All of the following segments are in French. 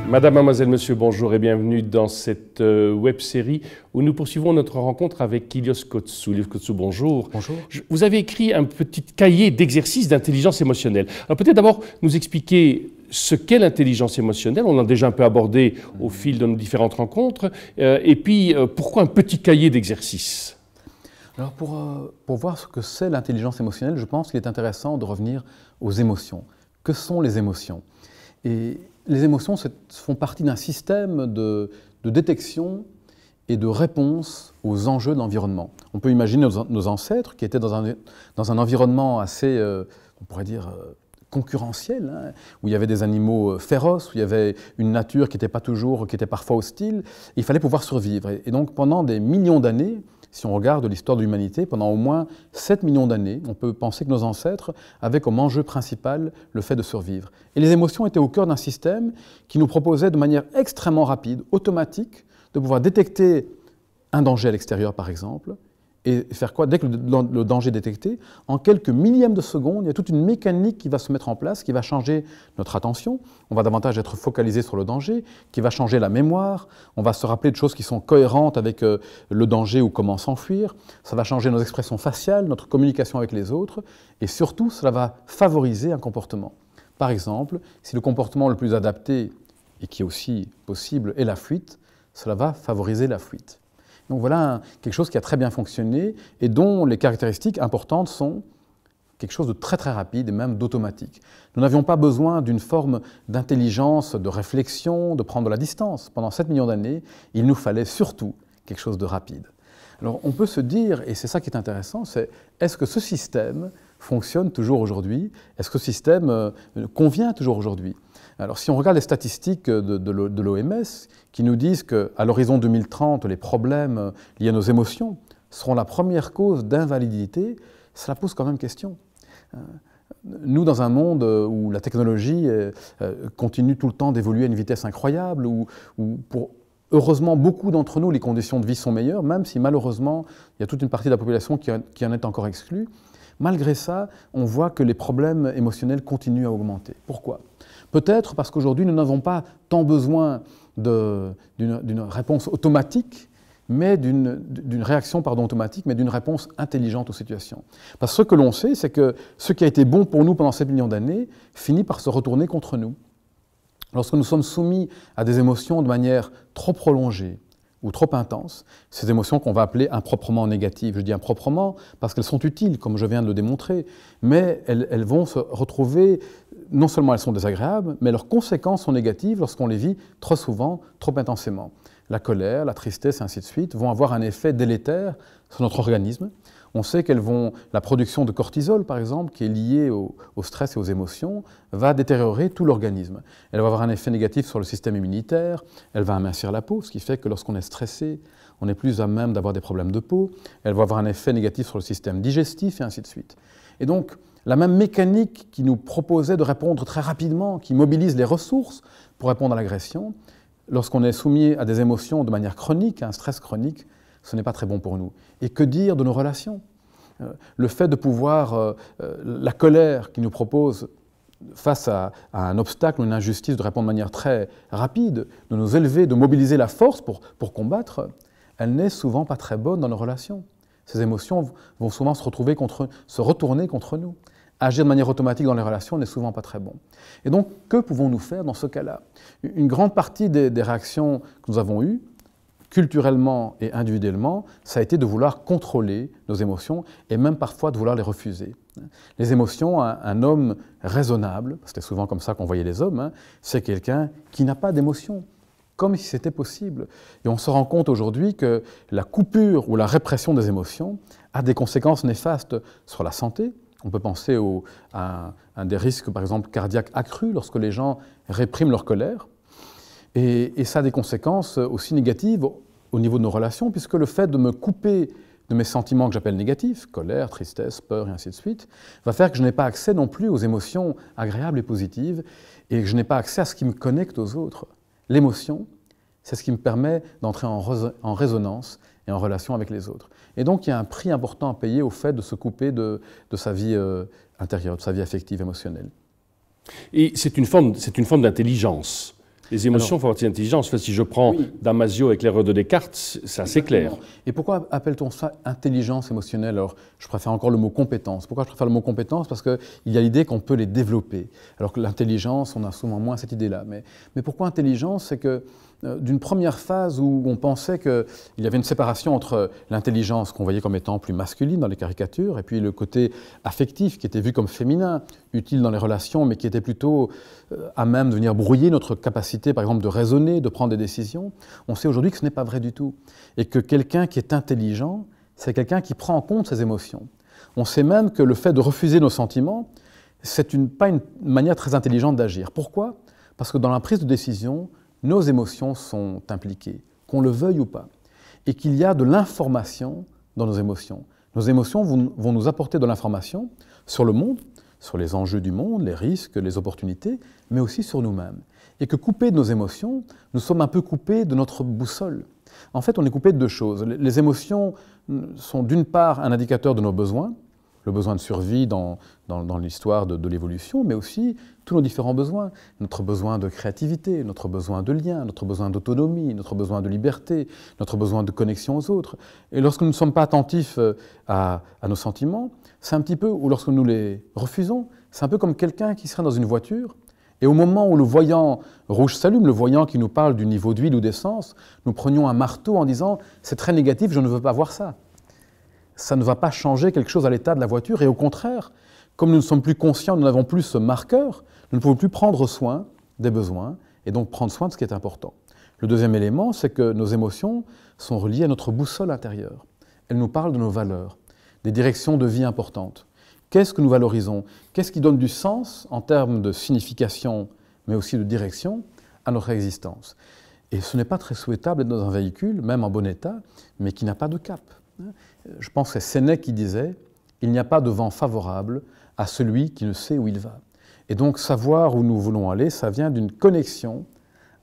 Madame, mademoiselle, monsieur, bonjour et bienvenue dans cette web-série où nous poursuivons notre rencontre avec Ilios Kotsou. Ilios Kotsou, bonjour. Bonjour. Vous avez écrit un petit cahier d'exercices d'intelligence émotionnelle. Alors peut-être d'abord nous expliquer ce qu'est l'intelligence émotionnelle. On l'a déjà un peu abordé au fil de nos différentes rencontres. Et puis, pourquoi un petit cahier d'exercices? Alors pour voir ce que c'est l'intelligence émotionnelle, je pense qu'il est intéressant de revenir aux émotions. Que sont les émotions? Et les émotions font partie d'un système de détection et de réponse aux enjeux de l'environnement. On peut imaginer nos ancêtres qui étaient dans un environnement assez, on pourrait dire, concurrentiel, hein, où il y avait des animaux féroces, où il y avait une nature qui était parfois hostile. Il fallait pouvoir survivre. Et donc pendant des millions d'années, si on regarde l'histoire de l'humanité, pendant au moins 7 millions d'années, on peut penser que nos ancêtres avaient comme enjeu principal le fait de survivre. Et les émotions étaient au cœur d'un système qui nous proposait de manière extrêmement rapide, automatique, de pouvoir détecter un danger à l'extérieur par exemple, et faire quoi? Dès que le danger est détecté, en quelques millièmes de seconde, il y a toute une mécanique qui va se mettre en place, qui va changer notre attention. On va davantage être focalisé sur le danger, qui va changer la mémoire. On va se rappeler de choses qui sont cohérentes avec le danger ou comment s'enfuir. Ça va changer nos expressions faciales, notre communication avec les autres. Et surtout, cela va favoriser un comportement. Par exemple, si le comportement le plus adapté, et qui est aussi possible, est la fuite, cela va favoriser la fuite. Donc voilà quelque chose qui a très bien fonctionné et dont les caractéristiques importantes sont quelque chose de très très rapide et même d'automatique. Nous n'avions pas besoin d'une forme d'intelligence, de réflexion, de prendre de la distance. Pendant 7 millions d'années, il nous fallait surtout quelque chose de rapide. Alors on peut se dire, et c'est ça qui est intéressant, c'est est-ce que ce système fonctionne toujours aujourd'hui? Est-ce que ce système convient toujours aujourd'hui? Alors si on regarde les statistiques de l'OMS qui nous disent qu'à l'horizon 2030, les problèmes liés à nos émotions seront la première cause d'invalidité, cela pose quand même question. Nous, dans un monde où la technologie continue tout le temps d'évoluer à une vitesse incroyable, où pour heureusement beaucoup d'entre nous, les conditions de vie sont meilleures, même si malheureusement, il y a toute une partie de la population qui en est encore exclue, malgré ça, on voit que les problèmes émotionnels continuent à augmenter. Pourquoi ? Peut-être parce qu'aujourd'hui, nous n'avons pas tant besoin d'une réponse automatique, mais d'une réaction automatique, mais d'une réponse intelligente aux situations. Parce que ce que l'on sait, c'est que ce qui a été bon pour nous pendant 7 millions d'années finit par se retourner contre nous. Lorsque nous sommes soumis à des émotions de manière trop prolongée ou trop intense, ces émotions qu'on va appeler improprement négatives. Je dis improprement parce qu'elles sont utiles, comme je viens de le démontrer, mais elles vont se retrouver, non seulement elles sont désagréables, mais leurs conséquences sont négatives lorsqu'on les vit trop souvent, trop intensément. La colère, la tristesse, et ainsi de suite, vont avoir un effet délétère sur notre organisme. On sait la production de cortisol, par exemple, qui est liée au stress et aux émotions, va détériorer tout l'organisme. Elle va avoir un effet négatif sur le système immunitaire, elle va amincir la peau, ce qui fait que lorsqu'on est stressé, on est plus à même d'avoir des problèmes de peau. Elle va avoir un effet négatif sur le système digestif, et ainsi de suite. Et donc, la même mécanique qui nous proposait de répondre très rapidement, qui mobilise les ressources pour répondre à l'agression, lorsqu'on est soumis à des émotions de manière chronique, à un stress chronique, ce n'est pas très bon pour nous. Et que dire de nos relations? Le fait de pouvoir, la colère qui nous propose, face à un obstacle ou une injustice, de répondre de manière très rapide, de nous élever, de mobiliser la force pour combattre, elle n'est souvent pas très bonne dans nos relations. Ces émotions vont souvent se retourner contre nous. Agir de manière automatique dans les relations n'est souvent pas très bon. Et donc, que pouvons-nous faire dans ce cas-là? Une grande partie des réactions que nous avons eues, culturellement et individuellement, ça a été de vouloir contrôler nos émotions et même parfois de vouloir les refuser. Les émotions, un homme raisonnable, c'était souvent comme ça qu'on voyait les hommes, c'est quelqu'un qui n'a pas d'émotions, comme si c'était possible. Et on se rend compte aujourd'hui que la coupure ou la répression des émotions a des conséquences néfastes sur la santé. On peut penser à un des risques, par exemple, cardiaques accrus lorsque les gens répriment leur colère. Et ça a des conséquences aussi négatives au niveau de nos relations, puisque le fait de me couper de mes sentiments que j'appelle négatifs, colère, tristesse, peur et ainsi de suite, va faire que je n'ai pas accès non plus aux émotions agréables et positives, et que je n'ai pas accès à ce qui me connecte aux autres. L'émotion, c'est ce qui me permet d'entrer en résonance et en relation avec les autres. Et donc il y a un prix important à payer au fait de se couper de sa vie intérieure, de sa vie affective, émotionnelle. Et c'est une forme d'intelligence. Les émotions font partie de l'intelligence. Enfin, si je prends Damasio avec l'erreur de Descartes, c'est assez clair. Et pourquoi appelle-t-on ça intelligence émotionnelle? Alors, je préfère encore le mot compétence. Pourquoi je préfère le mot compétence? Parce qu'il y a l'idée qu'on peut les développer. Alors que l'intelligence, on a souvent moins cette idée-là. Mais pourquoi intelligence? C'est que d'une première phase où on pensait qu'il y avait une séparation entre l'intelligence qu'on voyait comme étant plus masculine dans les caricatures et puis le côté affectif qui était vu comme féminin, utile dans les relations, mais qui était plutôt à même de venir brouiller notre capacité, par exemple, de raisonner, de prendre des décisions. On sait aujourd'hui que ce n'est pas vrai du tout. Et que quelqu'un qui est intelligent, c'est quelqu'un qui prend en compte ses émotions. On sait même que le fait de refuser nos sentiments, c'est pas une manière très intelligente d'agir. Pourquoi? Parce que dans la prise de décision, nos émotions sont impliquées, qu'on le veuille ou pas, et qu'il y a de l'information dans nos émotions. Nos émotions vont nous apporter de l'information sur le monde, sur les enjeux du monde, les risques, les opportunités, mais aussi sur nous-mêmes. Et que coupés de nos émotions, nous sommes un peu coupés de notre boussole. En fait, on est coupé de deux choses. Les émotions sont d'une part un indicateur de nos besoins, le besoin de survie dans l'histoire de l'évolution, mais aussi tous nos différents besoins. Notre besoin de créativité, notre besoin de lien, notre besoin d'autonomie, notre besoin de liberté, notre besoin de connexion aux autres. Et lorsque nous ne sommes pas attentifs à nos sentiments, c'est un petit peu, ou lorsque nous les refusons, c'est un peu comme quelqu'un qui serait dans une voiture, et au moment où le voyant rouge s'allume, le voyant qui nous parle du niveau d'huile ou d'essence, nous prenions un marteau en disant « c'est très négatif, je ne veux pas voir ça ». Ça ne va pas changer quelque chose à l'état de la voiture. Et au contraire, comme nous ne sommes plus conscients, nous n'avons plus ce marqueur, nous ne pouvons plus prendre soin des besoins et donc prendre soin de ce qui est important. Le deuxième élément, c'est que nos émotions sont reliées à notre boussole intérieure. Elles nous parlent de nos valeurs, des directions de vie importantes. Qu'est-ce que nous valorisons? Qu'est-ce qui donne du sens en termes de signification, mais aussi de direction, à notre existence? Et ce n'est pas très souhaitable d'être dans un véhicule, même en bon état, mais qui n'a pas de cap. Je pense que c'est Sénèque qui disait « Il n'y a pas de vent favorable à celui qui ne sait où il va ». Et donc savoir où nous voulons aller, ça vient d'une connexion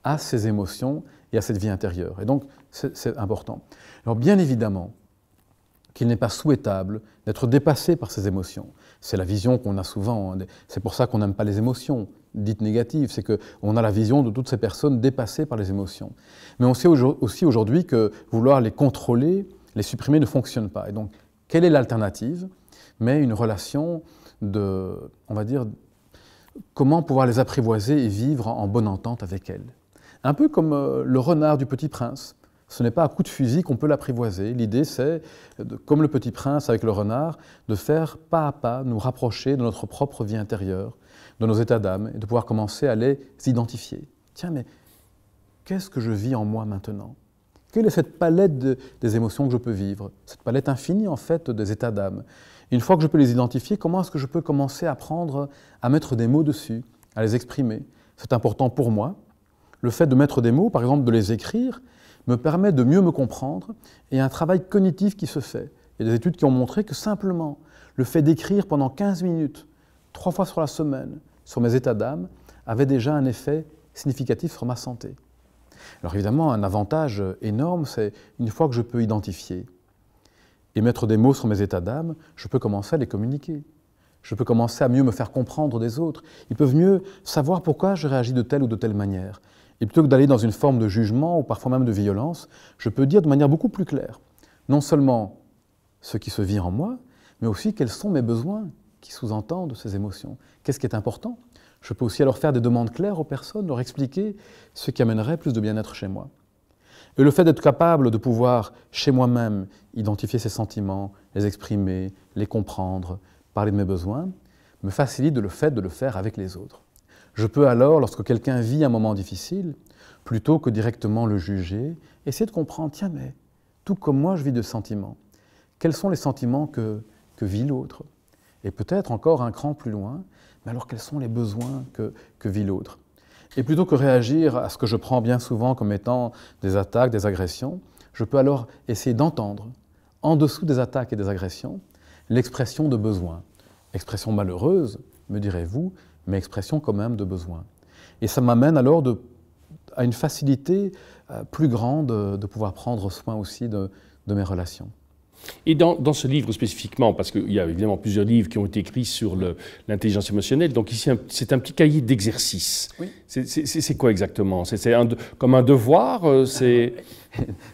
à ces émotions et à cette vie intérieure. Et donc c'est important. Alors bien évidemment qu'il n'est pas souhaitable d'être dépassé par ces émotions. C'est la vision qu'on a souvent. C'est pour ça qu'on n'aime pas les émotions dites négatives. C'est qu'on a la vision de toutes ces personnes dépassées par les émotions. Mais on sait aussi aujourd'hui que vouloir les contrôler, les supprimer ne fonctionne pas. Et donc, quelle est l'alternative? Mais une relation de, on va dire, comment pouvoir les apprivoiser et vivre en bonne entente avec elles. Un peu comme le renard du Petit Prince. Ce n'est pas à coup de fusil qu'on peut l'apprivoiser. L'idée, c'est, comme le Petit Prince avec le renard, de faire pas à pas nous rapprocher de notre propre vie intérieure, de nos états d'âme, et de pouvoir commencer à les identifier. Tiens, mais qu'est-ce que je vis en moi maintenant? Quelle est cette palette des émotions que je peux vivre? Cette palette infinie, en fait, des états d'âme. Une fois que je peux les identifier, comment est-ce que je peux commencer à apprendre à mettre des mots dessus, à les exprimer? C'est important pour moi. Le fait de mettre des mots, par exemple de les écrire, me permet de mieux me comprendre et un travail cognitif qui se fait. Il y a des études qui ont montré que simplement le fait d'écrire pendant 15 minutes, 3 fois sur la semaine, sur mes états d'âme, avait déjà un effet significatif sur ma santé. Alors évidemment, un avantage énorme, c'est une fois que je peux identifier et mettre des mots sur mes états d'âme, je peux commencer à les communiquer. Je peux commencer à mieux me faire comprendre des autres. Ils peuvent mieux savoir pourquoi je réagis de telle ou de telle manière. Et plutôt que d'aller dans une forme de jugement ou parfois même de violence, je peux dire de manière beaucoup plus claire, non seulement ce qui se vit en moi, mais aussi quels sont mes besoins qui sous-entendent ces émotions. Qu'est-ce qui est important? Je peux aussi alors faire des demandes claires aux personnes, leur expliquer ce qui amènerait plus de bien-être chez moi. Et le fait d'être capable de pouvoir, chez moi-même, identifier ces sentiments, les exprimer, les comprendre, parler de mes besoins, me facilite le fait de le faire avec les autres. Je peux alors, lorsque quelqu'un vit un moment difficile, plutôt que directement le juger, essayer de comprendre, tiens, mais tout comme moi, je vis de sentiments. Quels sont les sentiments que vit l'autre? Et peut-être encore un cran plus loin, mais alors quels sont les besoins que vit l'autre? Et plutôt que réagir à ce que je prends bien souvent comme étant des attaques, des agressions, je peux alors essayer d'entendre, en dessous des attaques et des agressions, l'expression de besoin. Expression malheureuse, me direz-vous, mais expression quand même de besoin. Et ça m'amène alors à une facilité plus grande de pouvoir prendre soin aussi de mes relations. Et dans ce livre spécifiquement, parce qu'il y a évidemment plusieurs livres qui ont été écrits sur l'intelligence émotionnelle, donc ici c'est un petit cahier d'exercices. Oui. C'est quoi exactement? C'est comme un devoir?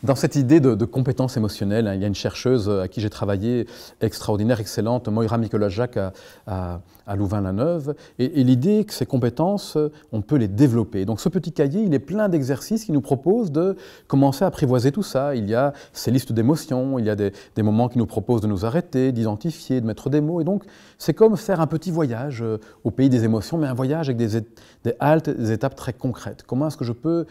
Dans cette idée de compétences émotionnelles, hein, il y a une chercheuse à qui j'ai travaillé, extraordinaire, excellente, Moira Mikola-Jacques à Louvain-la-Neuve, et l'idée que ces compétences, on peut les développer. Donc ce petit cahier, il est plein d'exercices qui nous proposent de commencer à apprivoiser tout ça. Il y a ces listes d'émotions, il y a des moments qui nous proposent de nous arrêter, d'identifier, de mettre des mots, et donc c'est comme faire un petit voyage au pays des émotions, mais un voyage avec des haltes, des étapes très concrètes. Comment est-ce que je peux,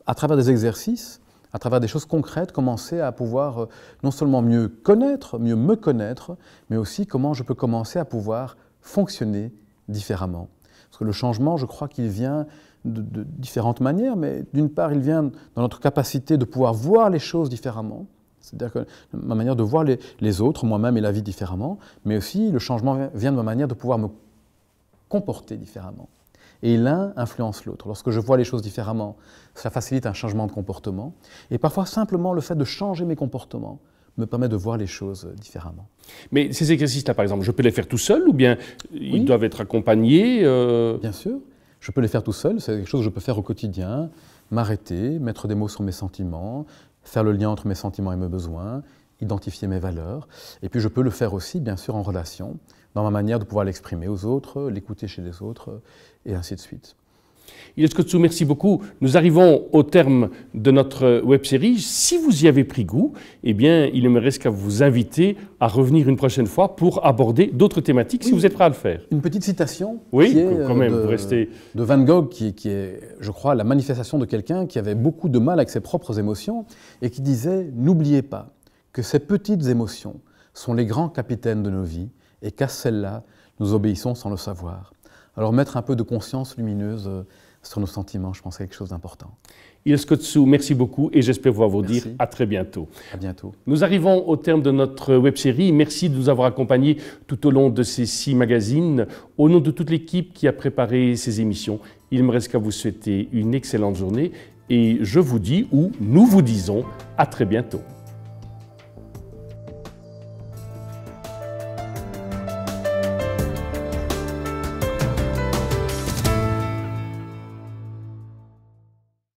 à travers des exercices, à travers des choses concrètes, commencer à pouvoir non seulement mieux connaître, mieux me connaître, mais aussi comment je peux commencer à pouvoir fonctionner différemment. Parce que le changement, je crois qu'il vient de différentes manières, mais d'une part, il vient dans notre capacité de pouvoir voir les choses différemment, c'est-à-dire que ma manière de voir les autres, moi-même et la vie différemment, mais aussi le changement vient de ma manière de pouvoir me comporter différemment. Et l'un influence l'autre. Lorsque je vois les choses différemment, ça facilite un changement de comportement. Et parfois, simplement, le fait de changer mes comportements me permet de voir les choses différemment. Mais ces exercices-là, par exemple, je peux les faire tout seul ou bien ils doivent être accompagnés Bien sûr, je peux les faire tout seul. C'est quelque chose que je peux faire au quotidien. M'arrêter, mettre des mots sur mes sentiments, faire le lien entre mes sentiments et mes besoins, identifier mes valeurs. Et puis je peux le faire aussi, bien sûr, en relation, dans ma manière de pouvoir l'exprimer aux autres, l'écouter chez les autres, et ainsi de suite. Iles Coetzee, merci beaucoup. Nous arrivons au terme de notre web-série. Si vous y avez pris goût, eh bien, il ne me reste qu'à vous inviter à revenir une prochaine fois pour aborder d'autres thématiques, si vous êtes prêt à le faire. Une petite citation qui est quand même, vous restez... de Van Gogh, qui est, je crois, la manifestation de quelqu'un qui avait beaucoup de mal avec ses propres émotions et qui disait « N'oubliez pas que ces petites émotions sont les grands capitaines de nos vies et qu'à celles-là, nous obéissons sans le savoir. » Alors mettre un peu de conscience lumineuse sur nos sentiments, je pense, c'est quelque chose d'important. Iles Coetzee, merci beaucoup et j'espère pouvoir vous dire à très bientôt. À bientôt. Nous arrivons au terme de notre web-série. Merci de nous avoir accompagnés tout au long de ces 6 magazines. Au nom de toute l'équipe qui a préparé ces émissions, il ne me reste qu'à vous souhaiter une excellente journée et je vous dis, ou nous vous disons, à très bientôt.